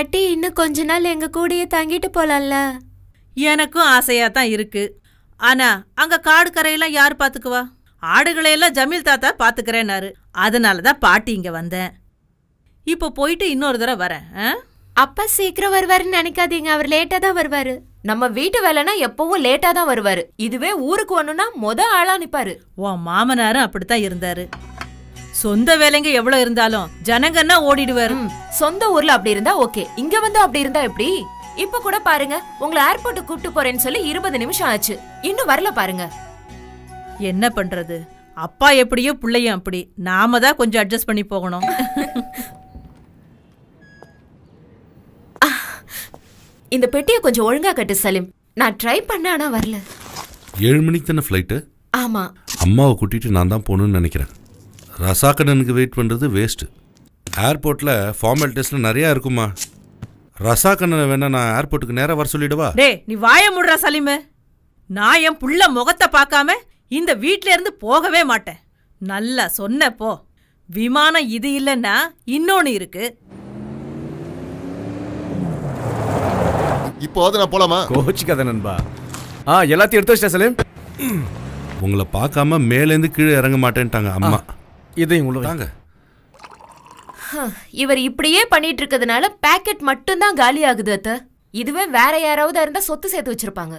பாட்டி இன்னும் கொஞ்ச நாள் எங்க கூடயே தங்கிட்டு போலாம்ல. எனக்கும் ஆசையா தான் இருக்கு. ஆனா அங்க காடு கரையெல்லாம் யார் பாத்துக்குவா? ஆடுகளையெல்லாம் ஜமீல் தாத்தா பாத்துக்கிறேன்னாரு. அதனாலதான் பாட்டி இங்க வந்தேன். இப்போ போயிட்டு இன்னொரு தடவை வரேன். அப்பா சீக்கிரம் வருவாருன்னு நினைக்காதீங்க, அவர் லேட்டா தான் வருவாரு. நம்ம வீட்டு வேலைனா எப்பவும் லேட்டா தான் வருவாரு. இதுவே ஊருக்கு வரணும்னா ஆளா நிப்பாரு. உன் மாமனாரும் அப்படித்தான் இருந்தாரு. சொந்த வேலைங்க எவ்வளவு இருந்தாலும் ஜனங்கன்னா ஓடிடுவாரு. சொந்த ஊர்ல அப்படி இருந்தா ஓகே, இங்க வந்து அப்படி இருந்தா எப்படி? இப்ப கூட பாருங்க, உங்களை ஏர்போர்ட் கூட்டு போறேன்னு சொல்லி 20 நிமிஷம் ஆச்சு, இன்னும் வரல பாருங்க. என்ன பண்றது, அப்பா எப்படியோ பிள்ளையும் அப்படி. நாம தான் கொஞ்சம் அட்ஜஸ்ட் பண்ணி போகணும். இந்த பெட்டியை கொஞ்சம் ஒழுங்கா கட்டு சலீம். நான் ட்ரை பண்ண, ஆனா வரல. 7 மணிக்கு தானே ஃப்ளைட்டு? ஆமா. அம்மாவை கூட்டிட்டு நான் தான் போகணும்னு நினைக்கிறேன். ரசாக்கண்ணனுக்கு வெயிட் பண்ணுறது வேஸ்ட்டு. ஏர்போர்ட்டில் ஃபார்மாலிட்டிஸில் நிறையா இருக்குமா. ரசாக்கண்ணனை வேணா நான் ஏர்போர்ட்டுக்கு நேராக வர சொல்லிடுவா? நீ வாய முடுறா சலீமு. நான் என் புள்ள முகத்தை பார்க்காம இந்த வீட்ல இருந்து போகவே மாட்டேன். நல்லா சொன்ன போ. விமானம் இது இல்லைன்னா இன்னொன்னு இருக்கு. இப்போ நான் போலாமா? கோச்சிக்காத நண்பா. எல்லாத்தையும் எடுத்து வச்சிட்டேன் சலீம். உங்களை பார்க்காம மேலேருந்து கீழே இறங்க மாட்டேன்ட்டாங்க அம்மா. இதையும் உள்ள வாங்க. இவர் இப்படியே பண்ணிட்டு இருக்கிறதுனால பேக்கெட் மட்டும் தான் காலி ஆகுது அத்த. இதுவே வேற யாராவது இருந்தா சொத்து சேர்த்து வச்சிருப்பாங்க.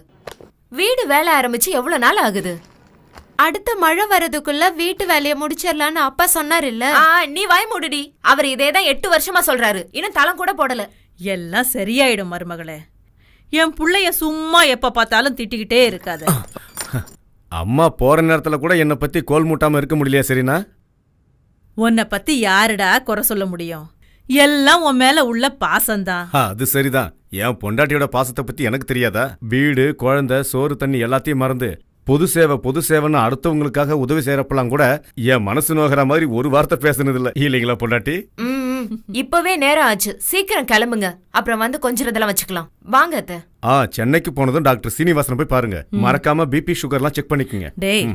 வீடு வேலை ஆரம்பிச்சு எவ்வளவு நாள் ஆகுது? அடுத்த மழை வரதுக்குள்ள வீட்டு வேலையை முடிச்சிடலான்னு அப்பா சொன்னார் இல்ல? நீ வாய் மூடுடி. அவர் இதேதான் 8 வருஷமா சொல்றாரு, இன்னும் தளம் கூட போடல. எல்லாம் சரியாயிடும் மருமகளே. என் புள்ளைய சும்மா எப்ப பார்த்தாலும் திட்டிக்கிட்டே இருக்காது. அம்மா போற நேரத்துல கூட என்னை பத்தி கோல் மூட்டாம இருக்க முடியலையா? சரினா உன்னை பத்தி யாருடா குறை சொல்ல முடியும்? எல்லாம் உன் மேல உள்ள பாசம்தான். அது சரிதான். என் பொண்டாட்டியோட பாசத்தை பத்தி எனக்கு தெரியாதா? வீடு, குழந்தை, சோறு, தண்ணி எல்லாத்தையும் மறந்து பொது சேவைன்னு அடுத்தவங்களுக்காக உதவி செய்யறப்பெல்லாம் கூட என் மனசு நோகிற மாதிரி ஒரு வார்த்தை பேசுனது இல்ல. இல்லைங்களா பொண்டாட்டி? இப்பவே நேரம் ஆச்சு, சீக்கிரம் கிளம்புங்க. அப்புறம் வந்து கொஞ்சம் இதெல்லாம் வச்சுக்கலாம். வாங்க அத்தை. சென்னைக்கு போனதும் டாக்டர் சீனிவாசன் போய் பாருங்க. மறக்காம பிபி சுகர்லாம் செக் பண்ணிக்கங்க. டேய்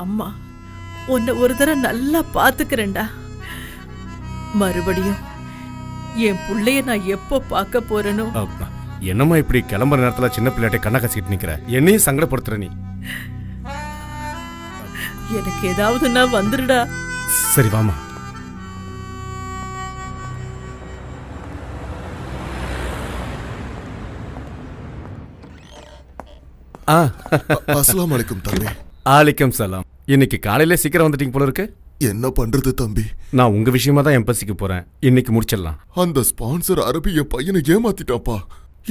அம்மா, உன்னை ஒரு தடவை நல்லா பாத்துக்கிறேன்டா. மறுபடியும் என் புள்ளைய நான் எப்போ பார்க்க போறேனோ. என்னம்மா இப்படி கிளம்புற நேரத்துல சின்ன பிள்ளையாட்டை கண்ணா கசிக்கிட்டு நிக்கிற? என்னையும் சங்கடப்படுத்துற நீ. எனக்கு ஏதாவதுன்னா வந்துடுடா. சரி வாமா. அஸ்ஸலாமு அலைக்கும் தம்பி. ஆலிக்கம் சலாம். இன்னைக்கு காலையில சீக்கிரம் வந்துட்டீங்க போல இருக்கு. என்ன பண்றது தம்பி? நான் உங்க விஷயமா தான் எம்பசிக்கு போறேன். இன்னைக்கு முடிச்சிடலாம். அந்த ஸ்பான்சர் அரபி என் பையனை ஏமாத்திட்டாப்பா.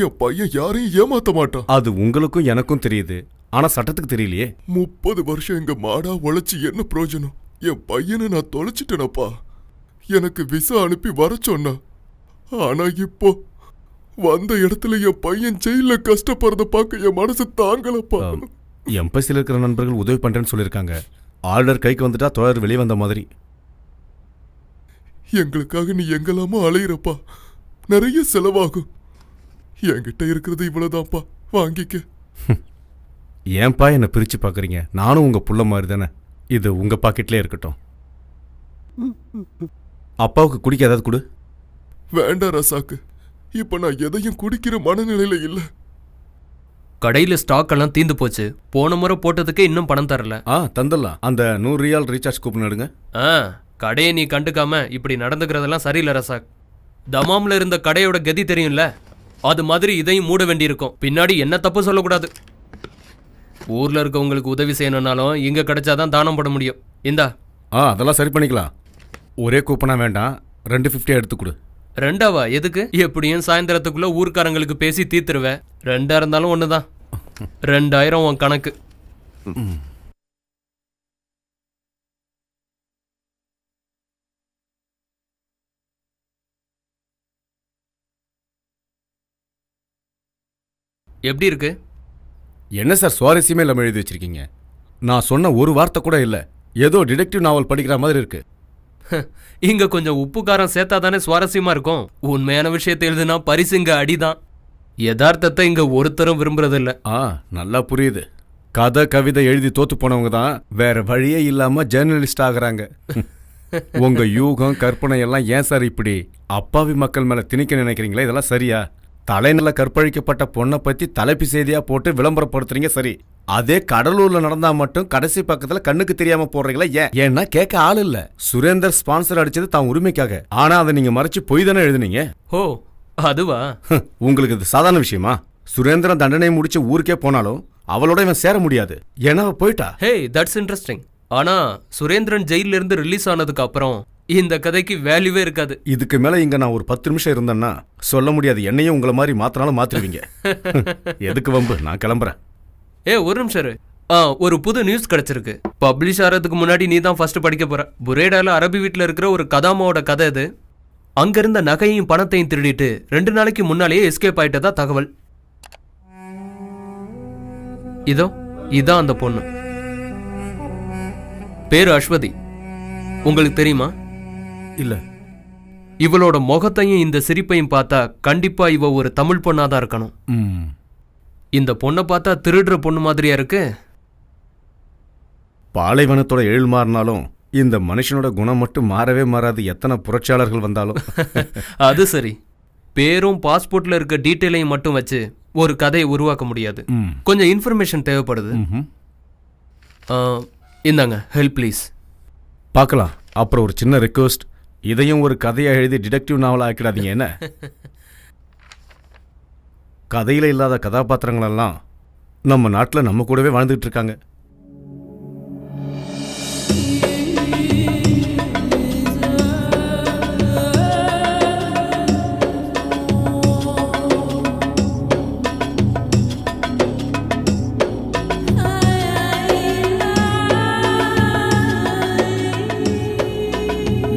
என் பையன் யாரையும் ஏமாத்த மாட்டான். அது உங்களுக்கும் எனக்கும் தெரியுது, ஆனா சட்டத்துக்கு தெரியலையே. 30 வருஷம் எங்க மாடா உழைச்சி என்ன பிரயோஜனம்? என் பையனை நான் தொலைச்சிட்டேனப்பா. எனக்கு விசா அனுப்பி வர சொன்னா, ஆனா இப்போ வந்த இடத்துல என் பையன் ஜெயில கஷ்டப்படுறத பார்க்க என் மனசு தாங்கலப்பா. எம்பசியில் இருக்கிற நண்பர்கள் உதவி பண்றேன்னு சொல்லியிருக்காங்க. ஆர்டர் கைக்கு வந்துட்டா தோழர் வெளியே வந்த மாதிரி. எங்களுக்காக நீ எங்கெல்லாமோ அலையிறப்பா, நிறைய செலவாகும். என்கிட்ட இருக்கிறது இவ்வளவுதான்ப்பா, வாங்கிக்க. ஏன்பா என்ன பிரிச்சு பாக்குறீங்க? நானும் உங்க புள்ள மாதிரி தானே. இது உங்க பாக்கெட்லயே இருக்கட்டும். அப்பாவுக்கு குடிக்க ஏதாவது கொடு. வேண்டாம் ரசாக்கு, இப்ப நான் எதையும் குடிக்கிற மனநிலையில இல்ல. கடையில ஸ்டாக் எல்லாம் தீந்து போச்சு. போன முறை போட்டதுக்கு இன்னும் பணம் தரல. தந்துடலாம். அந்த 100 ரியால் ரீசார்ஜ் கூப்பன் எடுங்க. கடையை நீ கண்டுக்காம இப்படி நடந்துக்கிறதெல்லாம் சரியில்லை ரசாக். தமாம்ல இருந்த கடையோட கதி தெரியும்ல, அது மாதிரி இதையும் மூட வேண்டியிருக்கும். பின்னாடி என்ன தப்பு சொல்லக்கூடாது. ஊர்ல இருக்கவங்களுக்கு உதவி செய்யணும்னாலும் இங்க கிடைச்சாதான் தானம் போட முடியும். இந்தா. அதெல்லாம் சரி பண்ணிக்கலாம். ஒரே கூப்பனா வேண்டாம், 250 எடுத்து கொடு. 2ஆவா? எதுக்கு? எப்படியும் சாயந்தரத்துக்குள்ள ஊர்க்காரங்களுக்கு பேசி தீர்த்துருவேன். 2ஆ இருந்தாலும் ஒண்ணுதான். 2000 உன் கணக்கு. எப்படி இருக்கு? என்ன சார் சுவாரஸ்யமே இல்லாம எழுதி வச்சிருக்கீங்க? நான் சொன்ன ஒரு வார்த்தை கூட இல்ல. ஏதோ டிடெக்டிவ் நாவல் படிக்கிற மாதிரி இருக்கு. இங்க கொஞ்சம் உப்பு காரம் சேர்த்தா தானே சுவாரஸ்யமா இருக்கும். உண்மையான விஷயத்தை எழுதுனா பரிசு இங்க அடிதான். யதார்த்தத்தை இங்க ஒருத்தரும் விரும்புறதில்ல. நல்லா புரியுது. கதை கவிதை எழுதி தோத்து போனவங்க தான் வேற வழியே இல்லாம ஜேர்னலிஸ்ட் ஆகுறாங்க. உங்க யூகம் கற்பனை எல்லாம் ஏன் சார் இப்படி அப்பாவி மக்கள் மேல திணிக்க நினைக்கிறீங்களா? இதெல்லாம் சரியா? தலைநல கற்பழிக்கப்பட்ட பொண்ணை பத்தி தலைப்பு செய்தியா போட்டு விளம்பரப்படுத்துறீங்க சரி. அதே கடலூர்ல நடந்தா மட்டும் கடைசி பக்கத்துல கண்ணுக்கு தெரியாம போடுறீங்களா? ஏன்? ஏன்னா கேட்க ஆள் இல்ல. சுரேந்தர் ஸ்பான்சர் அடிச்சது தான் உரிமைக்காக. ஆனா அதை நீங்க மறைச்சு பொய் தானே எழுதுனீங்க. ஓ அதுவா? உங்களுக்கு இது சாதாரண விஷயமா? சுரேந்திரன் தண்டனை முடிச்சு ஊருக்கே போனாலும் அவளோட இவன் சேர முடியாது. ஏன்னா அவ போயிட்டா. ஹே தட்ஸ் இன்ட்ரெஸ்டிங். ஆனா சுரேந்திரன் ஜெயில இருந்து ரிலீஸ் ஆனதுக்கு அப்புறம் இந்த கதைக்கு வேல்யூவே இருக்காது. இதுக்கு மேல இங்க நான் ஒரு 10 நிமிஷம் இருந்தேன்னா சொல்ல முடியாது. என்னையும் உங்களை மாதிரி மாத்தினாலும் மாத்திருவீங்க. எதுக்கு வம்பு? நான் கிளம்புறேன். ஒரு நிமிஷம் இரு. ஒரு புது நியூஸ் கிடைச்சிருக்கு. பப்ளிஷ் ஆகிறதுக்கு முன்னாடி நீ தான் ஃபர்ஸ்ட் படிக்க போற. புரேடால அரபி வீட்டில் இருக்கிற ஒரு கதாமாவோட கதை இது. அங்க இருந்த நகையும் பணத்தையும் திருடிட்டு 2 நாளைக்கு முன்னாலேயே எஸ்கேப் ஆயிட்டதா தகவல். இதான் அந்த பொண்ணு. பேரு அஸ்வதி. உங்களுக்கு தெரியுமா? இல்ல. இவளோட முகத்தையும் இந்த சிரிப்பையும் பார்த்தா கண்டிப்பா இவ ஒரு தமிழ் பொண்ணாதான் இருக்கணும். இந்த பொண்ணை பார்த்தா திருடுற பொண்ணு மாதிரியா இருக்கு. பாலைவனத்தோட எழில் மாறினாலும் இந்த மனுஷனோட குணம் மட்டும் மாறவே மாறாது. எத்தனை புரட்சியாளர்கள் வந்தாலும். அது சரி. பேரும் பாஸ்போர்ட்ல இருக்க டீட்டெயிலையும் மட்டும் வச்சு ஒரு கதையை உருவாக்க முடியாது. கொஞ்சம் இன்ஃபர்மேஷன் தேவைப்படுது. இந்தாங்க ஹெல்ப் ப்ளீஸ். பார்க்கலாம். அப்புறம் ஒரு சின்ன ரிக்வெஸ்ட். இதையும் ஒரு கதையை எழுதி டிடெக்டிவ் நாவலா ஆக்கிடாதீங்க. என்ன கதையில இல்லாத கதாபாத்திரங்கள் எல்லாம் நம்ம நாட்டில் நம்ம கூடவே வாழ்ந்துட்டு இருக்காங்க.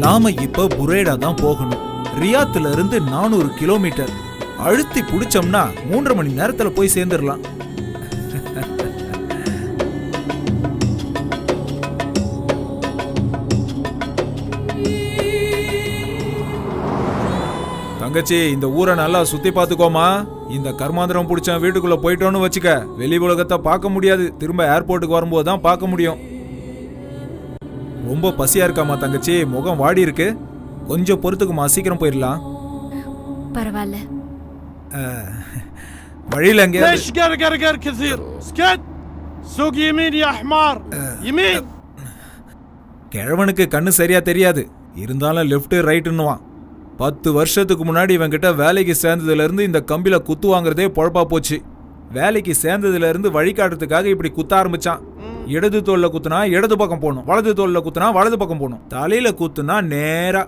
நாம இப்ப புரேடா தான் போகணும். ரியாத்துல இருந்து 400 கிலோமீட்டர். அழுத்தி புடிச்சோம்னா 3.5 மணி நேரத்துல போய் சேர்ந்துடலாம். தங்கச்சி, இந்த ஊரை நல்லா சுத்தி பாத்துக்கோமா. இந்த கர்மாந்திரம் பிடிச்ச வீட்டுக்குள்ள போயிட்டோன்னு வச்சுக்க, வெளி உலகத்தை பார்க்க முடியாது. திரும்ப ஏர்போர்ட்டுக்கு வரும்போது தான் பார்க்க முடியும். ரொம்ப பசியா இருக்காமா தங்கச்சி? முகம் வாடி இருக்கு. கொஞ்சம் பொறுத்துக்குமா, சீக்கிரம் போயிடலாம். பரவாயில்ல. வழியில எங்க ليش قرقر كثير؟ اسكت. سوق يمين يا حمار. يمين. கிழவனுக்கு கண்ணு சரியா தெரியாது. இருந்தாலும் லெஃப்ட் ரைட்டுன்னுவான். 10 வருஷத்துக்கு முன்னாடி இவன் கிட்ட வேலைக்கு சேர்ந்ததுல இருந்து இந்த கம்பில குத்து வாங்குறதே பொழப்பா போச்சு. வேலைக்கு சேர்ந்ததுல இருந்து வழிகாட்டுறதுக்காக இப்படி குத்த ஆரம்பிச்சான். இடது தோல்ல குத்துனா இடது பக்கம் போகணும், வலது தோல்ல குத்துனா வலது பக்கம் போகணும், தலையில குத்துனா நேரா.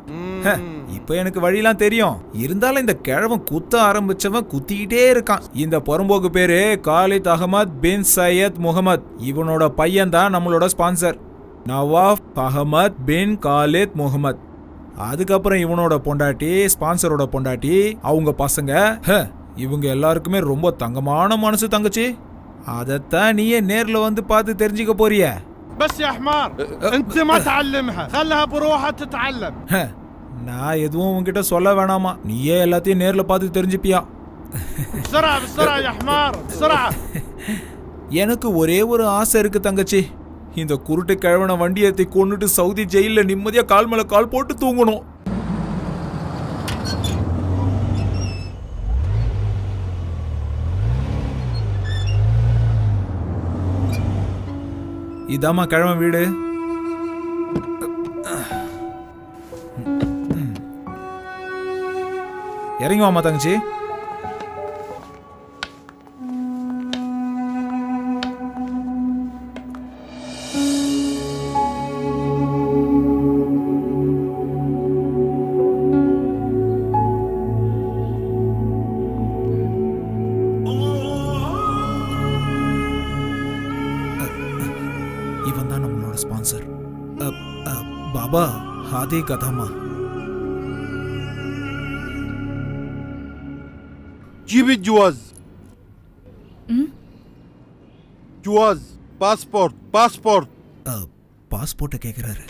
இப்ப எனக்கு வழியெல்லாம் தெரியும். இருந்தாலும் இந்த கிழவன் குத்த ஆரம்பிச்சவன் குத்திக்கிட்டே இருக்கான். இந்த புறம்போக்கு பேரு காலித் அகமத் பின் சையத் முகமது. இவனோட பையன் தான் நம்மளோட ஸ்பான்சர், நவாஃப் அகமத் பின் காலித் முகமது. அதுக்கப்புறம் இவனோட பொண்டாட்டி, ஸ்பான்சரோட பொண்டாட்டி, அவங்க பசங்க. இவங்க எல்லாருக்குமே ரொம்ப தங்கமான மனசு தங்கச்சி. அதத்தான் நீயே நேர்ல வந்து பார்த்து தெரிஞ்சுக்க போறிய. بس يا حمار انت ما تعلمها خلها بروحها تتعلم. நான் எதுவும் உன்கிட்ட சொல்ல வேணாமா, நீயே எல்லாத்தையும் நேர்ல பார்த்து தெரிஞ்சுப்பியா. بسرعه بسرعه يا حمار بسرعه. எனக்கு ஒரே ஒரு ஆசை இருக்கு தங்கச்சி. இந்த குருட்டு கிழவன வண்டி ஏத்தி கொண்டுட்டு சவுதி ஜெயில நிம்மதியா கால் மேல கால் போட்டு தூங்கணும். இதாமா கிழவன் வீடு. இறங்கி வாமா தங்கச்சி. இவன் தான் நம்மளோட ஸ்பான்சர். பாபா ஹாதே கதாமா. جيب الجواز. جواز باسبورت பாஸ்போர்ட்டை கேட்குறாரு.